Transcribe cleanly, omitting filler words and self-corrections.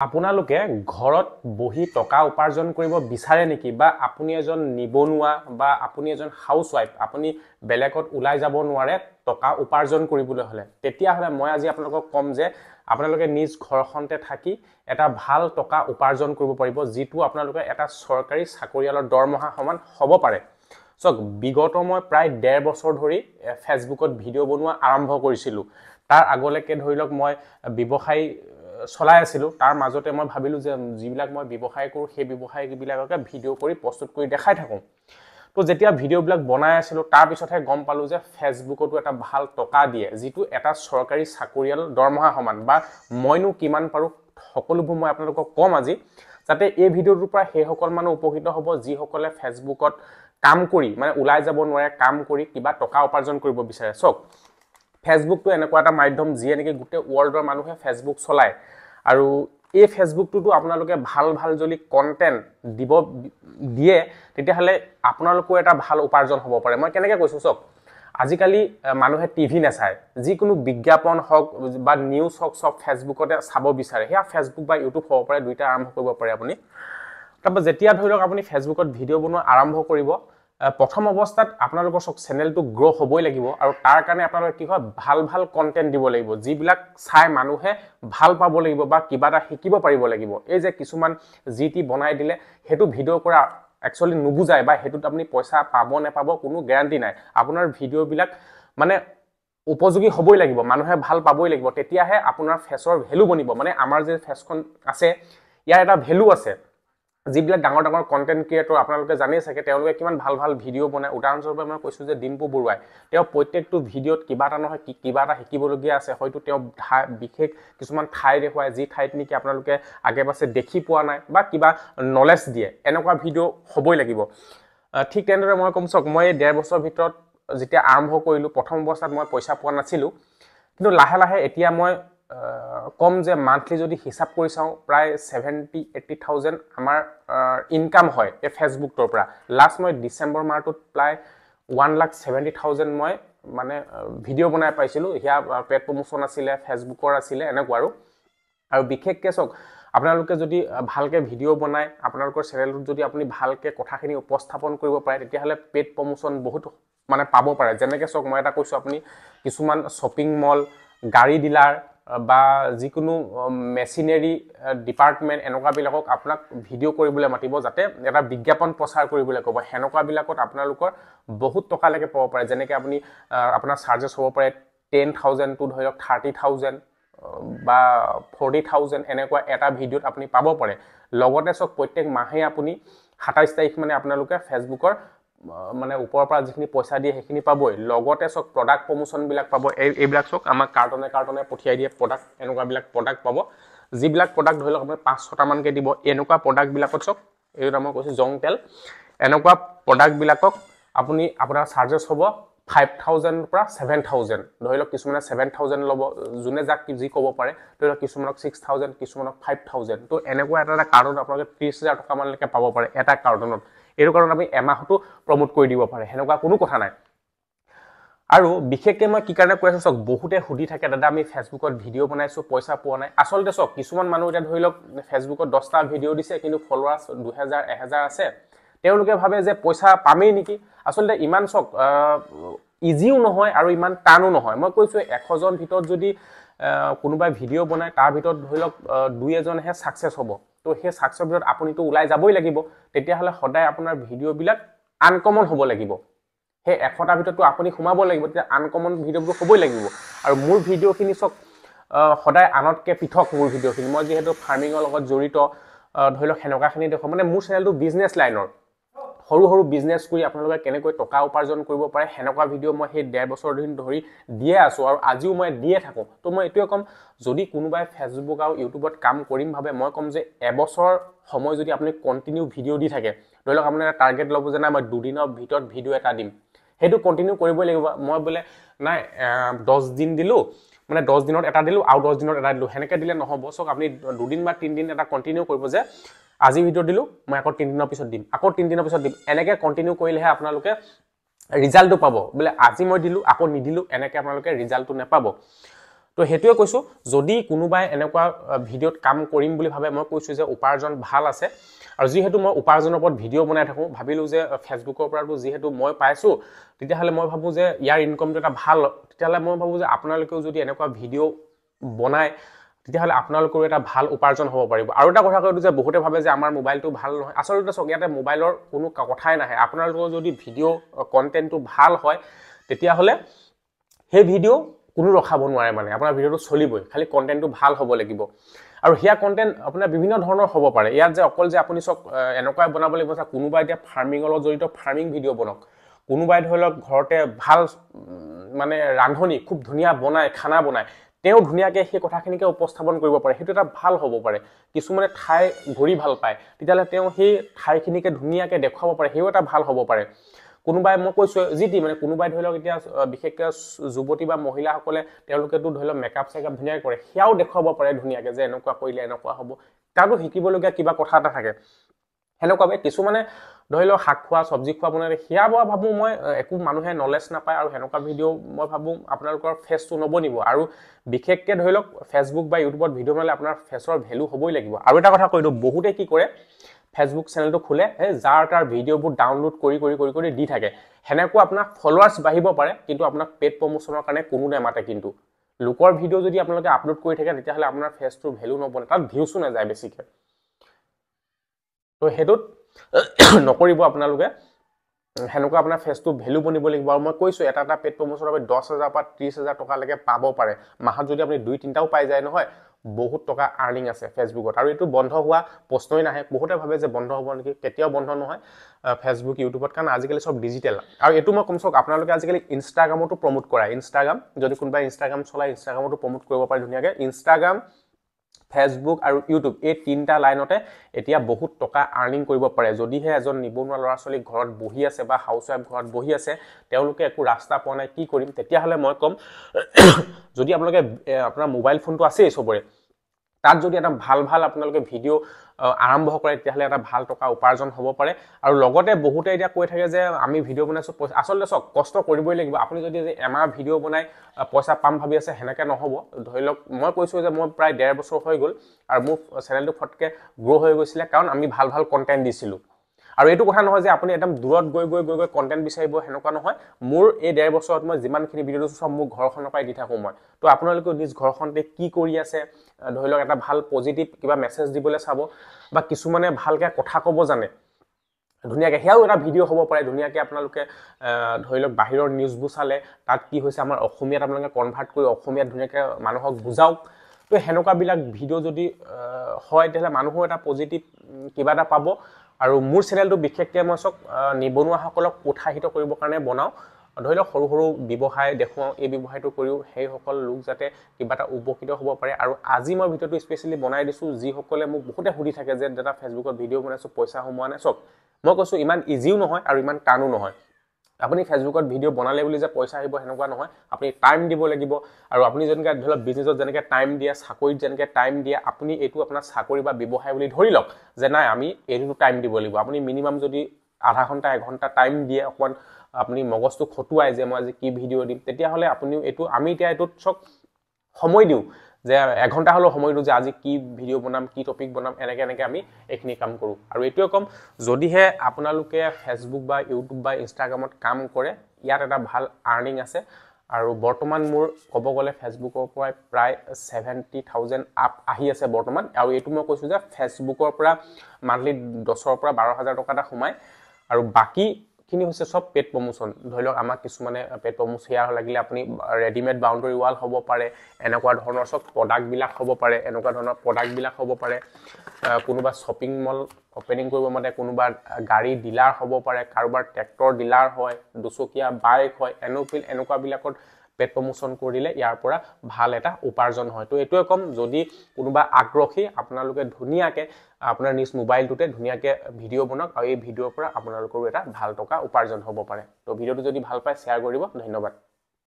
আপোনালোকে ঘৰত বহি টকা উপাৰ্জন কৰিব বিচাৰে নেকি বা আপুনি এজন নিবনুৱা বা আপুনি এজন হাউসৱাইফ আপুনি বেলেগত ওলাই যাব নোৱাৰে টকা উপাৰ্জন কৰিবলৈ হলে তেতিয়া হলে মই আজি আপোনালোকক কম যে আপোনালোকে নিজ ঘৰখনতে থাকি এটা ভাল টকা উপাৰ্জন কৰিব পাৰিব যেটো আপোনালোকে এটা চৰকাৰী চাকৰিয়ালৰ দৰমহা সমান হ'ব পাৰে সক বিগত মই প্ৰায় 1.5 বছৰ ধৰি ফেসবুকত ভিডিও বনোৱা আৰম্ভ কৰিছিলো তাৰ আগলৈকে ধৰিলক মই ব্যৱসায় চলাই আছিল তাৰ মাজতে মই ভাবিলো যে যিবিলাক মই ব্যৱসায় কৰো সেই ব্যৱসায় বিলাককে ভিডিও কৰি প্ৰস্তুত কৰি দেখাই থাকো তো যেতিয়া ভিডিও বিলাক বনাই আছিল তাৰ পিছতহে গম পালো যে ফেসবুকতো এটা ভাল টকা দিয়ে যেটো এটা চৰকাৰী চাকৰিয়াল দৰমহা সমান বা মইনো কিমান পাৰো সকলোবোৰ মই আপোনালোকক কম আজি যাতে এই ভিডিওটোৰ পৰা সেই সকল মানুহ উপকৃত হ'ব যি সকলে ফেসবুকত কাম কৰি মানে ওলাই যাব নোৱাৰে কাম কৰি কিবা টকা উপাৰ্জন কৰিব বিচাৰে সক ফেসবুক তো এনেকুৱা এটা মাধ্যম যিয়ে নেকি গোটেই ওয়াৰ্ল্ডৰ মানুহে ফেসবুক চলায় আৰু এই ফেসবুকটো আপোনালোকে ভাল যদি কন্টেন্ট দিব দিয়ে তেতিয়া হলে আপোনালোকৰ এটা ভাল উপাৰ্জন হ'ব পাৰে মই কেনেকৈ কৈছো সক আজিকালি মানুহে টিভি নাচায় যিকোনো বিজ্ঞাপন হওক বা নিউজ হওক সব ফেসবুকতে চাব বিচাৰে হেয়া ফেসবুক বা ইউটিউব হ'ব পাৰে দুইটা আৰম্ভ কৰিব পাৰে আপুনি তাৰপৰা যেতিয়া ধৰিলক আপুনি ফেসবুকত ভিডিও বনোৱা আৰম্ভ কৰিব প্ৰথম অৱস্থাত আপোনালোকৰ সক চেনেলটো গ্ৰো হ'বই লাগিব আৰু তাৰ কাৰণে আপোনালোকে কি হয় ভাল কন্টেন্ট দিব লাগিব যিবিলাক চাই মানুহে ভাল পাব লাগিব বা কিবা এটা শিকিব পাৰিব লাগিব এই যে কিছুমান জিটি বনাই দিলে হেতু ভিডিও কৰা একচুয়ালি নুবুজায় বা হেতুত আপুনি পইচা পাব নেপাব কোনো গ্যাৰান্টি নাই আপোনাৰ ভিডিও বিলাক মানে উপযোগী হ'বই লাগিব মানুহে ভাল পাবই লাগিব তেতিয়াহে আপোনাৰ ফেসৰ ভ্যালু বনিব মানে আমাৰ যে ফেসখন আছে ইয়াৰ এটা ভ্যালু আছে যিবিলাক ডাঙৰ কন্টেন্ট ক্ৰিয়েটৰ আপোনালোকে জানেই থাকে তেওঁলোকে কিমান ভাল ভিডিও বনায় উদাহৰণস্বৰূপে মই কৈছো যে ডিম্পু বৰুৱাই তেওঁ প্ৰত্যেকটো ভিডিওত কিবা এটা নহয় কিবা এটা শিকিবলগীয়া আছে হয়তো তেওঁ বিশেষ কিছুমান ঠাই দেখুৱায় যি ঠাইত নেকি আপোনালোকে আগে পাছে দেখি পোৱা নাই বা কিবা নলেজ দিয়ে এনেকুৱা ভিডিও হ'বই লাগিব ঠিক তেনেদৰে মই কম সক মই 1.5 বছৰ ভিতৰত যেতিয়া আৰম্ভ কৰিলো প্ৰথম অৱস্থাত মই পইচা পোৱা নাছিলো কিন্তু লাহে এতিয়া মই কম যে মান্থলি যদি হিসাব কৰি চাও প্ৰায় 70-80,000 আমাৰ ইনকাম হয় এই ফেসবুকৰ পৰা লাষ্ট মই ডিসেম্বৰ মাহটোত প্ৰায় 1,70,000 মই মানে ভিডিও বনাই পাইছিলো হিয়া পেড প্ৰমোচন আছিল ফেসবুকৰ আছিল এনেকুৱা আৰু বিশেষকৈ সক আপোনালোকে যদি ভালকে ভিডিও বনাই আপোনালোকৰ চেনেলটোত যদি আপুনি ভালকে কথাখিনি উপস্থাপন কৰিব পাৰে তেতিয়া হলে পেড প্ৰমোচন বহুত মানে পাব পাৰে যেনেকৈ সক মই এটা কৈছো আপুনি কিছুমান শপিং মল গাড়ী ডিলাৰ বা যিকোনো মেচিনাৰী ডিপাৰ্টমেন্ট এনেকুৱা বিলাকক আপোনাক ভিডিও কৰিবলৈ মাতিব যাতে এটা বিজ্ঞাপন প্ৰচাৰ কৰিবলৈ ক'ব হেনকুৱা বিলাকত আপোনালোকৰ বহুত টকা লাগে পাব পাৰে যেনেকৈ আপুনি আপোনাৰ চাৰ্জেছ হ'ব পাৰে 10,000 টু ধৰিলক 30,000 বা 40,000 এনেকুৱা এটা ভিডিওত আপুনি পাব পাৰে লগতে সক প্ৰত্যেক মাহে আপুনি 27 তাৰিখ মানে আপোনালোকে ফেসবুকৰ মানে ওপৰৰ পৰা যিখিনি পইচা দিয়ে সেইখিনি পাবই লগতে সক প্ৰডাক্ট প্ৰমোচন বিলাক পাব এইবিলাক সক আমাক কাৰ্টনে পঠিয়াই দিয়ে প্ৰডাক্ট এনেকুৱা বিলাক প্ৰডাক্ট পাব যিবিলাক প্ৰডাক্ট ধৰিলক আপুনি 5-6টা মানকে দিব এনেকুৱা প্ৰডাক্ট বিলাকত সক এইটো মই কৈছো জং তেল এনেকুৱা প্ৰডাক্ট বিলাকক আপুনি আপোনাৰ চাৰ্জেছ হ'ব 5,000 পৰা 7,000 ধৰিলক কিছুমানে 7,000 লব জুনে যাক যি ক'ব পাৰে ধৰিলক কিছুমানক 6,000 কিছুমানক 5,000 তো এনেকুৱা এটা কাৰ্টন আপোনালোকে 30,000 টকা মানলৈকে পাব পাৰে এটা কাৰ্টনত এৰ কাৰণ আমি এমাহটো প্ৰমোট কৰি দিব পাৰে হেনকা কোনো কথা নাই আৰু বিশেষকৈ মই কি কাৰণে কৈ আছো সক বহুতে হুদি থাকে দাদা আমি ফেসবুকত ভিডিও বনাইছো পইচা পোৱা নাই আসলতে সক কিছুমান মানুহ এটা ধৰিলক ফেসবুকত 10টা ভিডিও দিছে কিন্তু ফলোৱাৰ্স 2,000-1,000 আছে তেওঁলোকে ভাবে যে পইচা পামেই নেকি আসলতে ইমান সক ইজিও নহয় আৰু ইমান টানো নহয় মই কৈছো 100 জন ভিতৰত যদি কোনোবাই ভিডিও বনায় তাৰ ভিতৰত ধৰিলক 2-এজনহে সাকসেস হ'ব তো সেই সাকসেস ভিতৰত আপুনি তো ওলাই যাবই লাগিব তেতিয়া হলে সদায় আপোনাৰ ভিডিও বিলাক আনকমন হ'ব লাগিব হে 100টা ভিতৰতো আপুনি সোমাব লাগিব তেতিয়া আনকমন ভিডিওবোৰ হ'বই লাগিব আৰু মোৰ ভিডিওখিনি সক সদায় আনতকে পৃথক মোৰ ভিডিওখিনি মই যেহেতু ফাৰ্মিংৰ লগত জড়িত ধৰিলক হেনকাখিনি দেখো মানে মোৰ চেনেলটো বিজনেছ লাইনৰ সৰু বিজনেছ কৰি আপোনালোকে কেনেকৈ টকা উপাৰ্জন কৰিব পাৰে হেনকা ভিডিও মই সেই 1.5 বছৰ ধৰি দিয়ে আছো আৰু আজিও মই দিয়ে থাকো তো মই এটোৱে কম যদি কোনোবাই ফেসবুক আৰু ইউটিউবত কাম কৰিম ভাবে মই কম যে এবছৰ সময় যদি আপুনি কন্টিনিউ ভিডিও দি থাকে ধৰিলক আপুনি এটা টাৰ্গেট ল'ব যে না মই 2 দিনৰ ভিতৰত ভিডিও এটা দিম হেতু কন্টিনিউ কৰিবই লাগিব মই বলে নাই 10 দিন দিলো মানে 10 দিনত এটা দিলো আৰু 10 দিনত এটা দিলো হেনেকে দিলে নহব সক আপুনি 2 দিন বা 3 দিন এটা কন্টিনিউ কৰিব যে আজি ভিডিও দিলো মই আকৌ 3 দিনৰ পিছত দিম আকৌ 3 দিনৰ পিছত দিম এনেকে কন্টিনিউ কৰিলেহে আপোনালোকে ৰিজাল্টটো পাব বলে আজি মই দিলো আকৌ নিদিলো এনেকে আপোনালোকে ৰিজাল্টটো নেপাব তো হেতুৱে কৈছো যদি কোনোবাই এনেকুৱা ভিডিওত কাম কৰিম বুলি ভাবে মই কৈছো যে উপাৰ্জন ভাল আছে আৰু যেহেতু মই উপাৰ্জনৰ ওপৰত ভিডিও বনাই থাকো ভাবিলো যে ফেসবুকৰ পৰাটো যেহেতু মই পাইছো তেতিয়াহলে মই ভাবো যে ইয়াৰ ইনকামটো এটা ভাল তেতিয়াহলে মই ভাবো যে আপোনালোকেও যদি এনেকুৱা ভিডিও বনায় তেতিয়াহলে আপোনালোকৰ এটা ভাল উপাৰ্জন হ'ব পাৰিব আৰু এটা কথা কৈছো যে বহুতে ভাবে যে আমাৰ মোবাইলটো ভাল নহয় আসলতে সগিয়াতে মোবাইলৰ কোনো কথাই নাহে আপোনালোকৰ যদি ভিডিও কন্টেন্টটো ভাল হয় তেতিয়াহলে হে ভিডিও কোনো ৰখাব নোৱাৰে মানে আপোনাৰ ভিডিওটো চলিবই খালি কন্টেন্টটো ভাল হ'ব লাগিব আৰু হিয়া কন্টেন্ট আপোনাৰ বিভিন্ন ধৰণৰ হ'ব পাৰে ইয়াত যে অকল যে আপুনি সব এনেকুৱা বনাব লাগিব যে কোনোবা এতিয়া ফাৰ্মিংৰ লগত জড়িত ফাৰ্মিং ভিডিও বনাওক কোনোবাই ধৰক ঘৰতে ভাল মানে ৰান্ধনি খুব ধুনিয়া বনায় খানা বনায় তেও ধুনিয়াকে সেই কথাখিনিকে উপস্থাপন কৰিব পাৰে হেতু এটা ভাল হ'ব পাৰে কিছুমানে ঠাই ঘূৰি ভাল পায় তেতিয়ালে তেও সেই ঠাইখিনিকে ধুনিয়াকে দেখাব পাৰে হেও এটা ভাল হ'ব পাৰে কোনোবাই মই কৈছো জিটি মানে কোনোবাই ধৰক এতিয়া বিশেষকৈ যুৱতী বা মহিলা সকলে তেওঁলোকেটো ধৰক মেকআপ সেকআপ ধুনিয়াকে কৰে হেয়াও দেখাব পাৰে ধুনিয়াকে যে এনেকুৱা কৰিলে এনেকুৱা হ'ব তাৰো শিকিবলগীয়া কিবা কথা এটা থাকে হেনেকুৱাবে কিছুমানে ধৰিলক শাক খোৱা সবজি খোৱা বনালে হিয়া বোৱা ভাবো মই একো মানুহে নলেজ নাপায় আৰু হেনেকুৱা ভিডিও মই ভাবো আপোনালোকৰ ফেসটো নবনিব আৰু বিশেষকৈ ধৰিলক ফেসবুক বা ইউটিউবত ভিডিও বনালে আপোনাৰ ফেসৰ ভ্যালু হ'বই লাগিব আৰু এটা কথা কৈছো বহুতে কি কৰে ফেসবুক চেনেলটো খুলে যাৰ তাৰ ভিডিওবোৰ ডাউনলোড কৰি দি থাকে হেনেকুৱা আপোনাৰ ফলোৱাৰ্স বাঢ়িব পাৰে কিন্তু আপোনাক পেড প্ৰমোশনৰ কাৰণে কোনো নেমাতে কিন্তু লোকৰ ভিডিও যদি আপোনালোকে আপলোড কৰি থাকে তেতিয়াহলে আপোনাৰ ফেসটোৰ ভ্যালু নবনে তাত ভিউছো নাযায় বেছিকৈ তো হেতুত নকৰিব আপোনালোকে হেনেকুৱা আপোনাৰ ফেসটো ভ্যালু বনিব লাগিব আৰু মই কৈছো এটা পেড প্ৰমোশনৰ বাবে 10000 পৰা 30000 টকা লৈকে পাব পাৰে মাহত যদি আপুনি 2-3টাও পাই যায় নহয় বহুত টকা আৰ্নিং আছে ফেসবুকত আৰু এটো বন্ধ হোৱা প্ৰশ্নই নাহে বহুতে ভাবে যে বন্ধ হ'ব নেকি কেতিয়াও বন্ধ নহয় ফেসবুক ইউটিউবত কাৰণ আজিকালি সব ডিজিটেল আৰু এটো মই কমসক আপোনালোকে আজিকালি ইনষ্টাগ্ৰামতো প্ৰমোট কৰা ইনষ্টাগ্ৰাম যদি কোনোবা ইনষ্টাগ্ৰাম চলাই ইনষ্টাগ্ৰামতো প্ৰমোট কৰিব পাৰে ধুনিয়াকে ইনষ্টাগ্ৰাম ফেসবুক আৰু ইউটিউব এই তিনটা লাইনতে এতিয়া বহুত টকা আৰ্নিং কৰিব পাৰে যদিহে এজন নিবনুৱা ল'ৰা-ছোৱালী ঘৰত বহি আছে বা হাউসৱাইফ ঘৰত বহি আছে তেওঁলোকে একো ৰাস্তা পোৱা নাই কি কৰিম তেতিয়াহলে মই কম যদি আপোনালোকে আপোনাৰ মোবাইল ফোনটো আছে সবৰে তাত যদি এটা ভাল আপোনালোকে ভিডিও আৰম্ভ কৰে তেতিয়াহলে এটা ভাল টকা উপাৰ্জন হ'ব পাৰে আৰু লগতে বহুতে এতিয়া কৈ থাকে যে আমি ভিডিও বনাইছো আসলতে সক কষ্ট কৰিবই লাগিব আপুনি যদি এমাহ ভিডিও বনাই পইচা পাম ভাবি আছে হেনেকে নহব ধৰিলক মই কৈছো যে মই প্ৰায় 1.5 বছৰ হৈ গল আৰু মোৰ চেনেলটো ফটকে গ্ৰো হৈ গৈছিল কাৰণ আমি ভাল কন্টেন্ট দিছিলো আৰু এটো কথা নহয় যে আপুনি একদম দূৰত গৈ কন্টেন্ট বিচাৰিব হেনেকুৱা নহয় মোৰ এই 1.5 বছৰত মই যিমানখিনি ভিডিও দিছো সব মোৰ ঘৰখনৰ পৰাই দি থাকো মই তো আপোনালোকে নিজ ঘৰখনতে কি কৰি আছে ধৰিলক এটা ভাল পজিটিভ কিবা মেছেজ দিবলৈ চাব বা কিছুমানে ভালকে কথা ক'ব জানে ধুনিয়াকে হেয়াও এটা ভিডিও হ'ব পাৰে ধুনিয়াকে আপোনালোকে ধৰিলক বাহিৰৰ নিউজবোৰ চালে তাত কি হৈছে আমাৰ অসমীয়াত আপোনালোকে কনভাৰ্ট কৰি অসমীয়াত ধুনিয়াকে মানুহক বুজাওক তো হেনেকুৱা বিলাক ভিডিও যদি হয় তেলে মানুহৰ এটা পজিটিভ কিবা এটা পাব আৰু মোৰ চেনেলটো বিশেষকৈ মই সক নিবনুৱাসকলক উৎসাহিত কৰিবৰ কাৰণে বনাও ধৰিলক সৰু ব্যৱসায় দেখুৱাও এই ব্যৱসায়টো কৰিও সেই সকল লোক যাতে কিবা এটা উপকৃত হ'ব পাৰে আৰু আজি মই ভিডিওটো স্পেশালি বনাই দিছো যি সকলে মোক বহুতে সুধি থাকে যে দাদা ফেসবুকত ভিডিও বনাইছো পইচা সোমোৱা নাই সক মই কৈছো ইমান ইজিও নহয় আৰু ইমান টানো নহয় আপুনি ফেসবুকত ভিডিও বনালে বুলি যে পইচা আহিব হেনেকুৱা নহয় আপুনি টাইম দিব লাগিব আৰু আপুনি যেনেকৈ ধৰক বিজনেছত যেনেকৈ টাইম দিয়ে চাকৰিত যেনেকৈ টাইম দিয়ে আপুনি এটো আপোনাৰ চাকৰি বা ব্যৱসায় বুলি ধৰি লওক যে নাই আমি এটো টাইম দিব লাগিব আপুনি মিনিমাম যদি আধা ঘন্টা 1 ঘন্টা টাইম দিয়ে অকমান আপুনি মগজটো খটুৱাই যে মই আজি কি ভিডিও দিম তেতিয়াহলে আপুনি এটো আমি এতিয়া এটোত সক সময় দিও যে 1 ঘন্টা হলো সময় দিও যে আজি কি ভিডিও বনাম কি টপিক বনাম এনেকে আমি এখিনি কাম কৰো আৰু এটোৱে কম যদিহে আপোনালোকে ফেসবুক বা ইউটিউব বা ইনষ্টাগ্ৰামত কাম কৰে ইয়াত এটা ভাল আৰ্নিং আছে আৰু বৰ্তমান মোৰ ক'ব গলে ফেসবুকৰ পৰা প্ৰায় 70000 আপ আহি আছে বৰ্তমান আৰু এটো মই কৈছো যে ফেসবুকৰ পৰা মান্থলি 10 পৰা 12000 টকা এটা সোমায় আৰু বাকি খিনি হৈছে সব পেড প্ৰমোশন ধৰিলক আমাক কিছুমানে পেড প্ৰমোশন হিয়াৰ লাগিলে আপুনি ৰেডিমেড বাউন্ডাৰী ওয়াল হ'ব পাৰে এনেকুৱা ধৰণৰ সব প্ৰডাক্ট বিলাক হ'ব পাৰে এনেকুৱা ধৰণৰ প্ৰডাক্ট বিলাক হ'ব পাৰে কোনোবা শপিং মল ওপেনিং কৰিব মানে কোনোবা গাড়ী ডিলাৰ হ'ব পাৰে কাৰোবাৰ ট্ৰেক্টৰ ডিলাৰ হয় দুচকীয়া বাইক হয় এনোপিল এনেকুৱা বিলাকত পেড প্ৰমোশন কৰিলে ইয়াৰ পৰা ভাল এটা উপাৰ্জন হয় তো এটোৱে কম যদি কোনোবা আগ্ৰহী আপোনালোকে ধুনিয়াকে আপোনাৰ নিজ মোবাইলটোতে ধুনিয়াকে ভিডিও বনাওক আৰু এই ভিডিওৰ পৰা আপোনালোকৰ এটা ভাল টকা উপাৰ্জন হ'ব পাৰে তো ভিডিওটো যদি ভাল পায় শেয়াৰ কৰিব ধন্যবাদ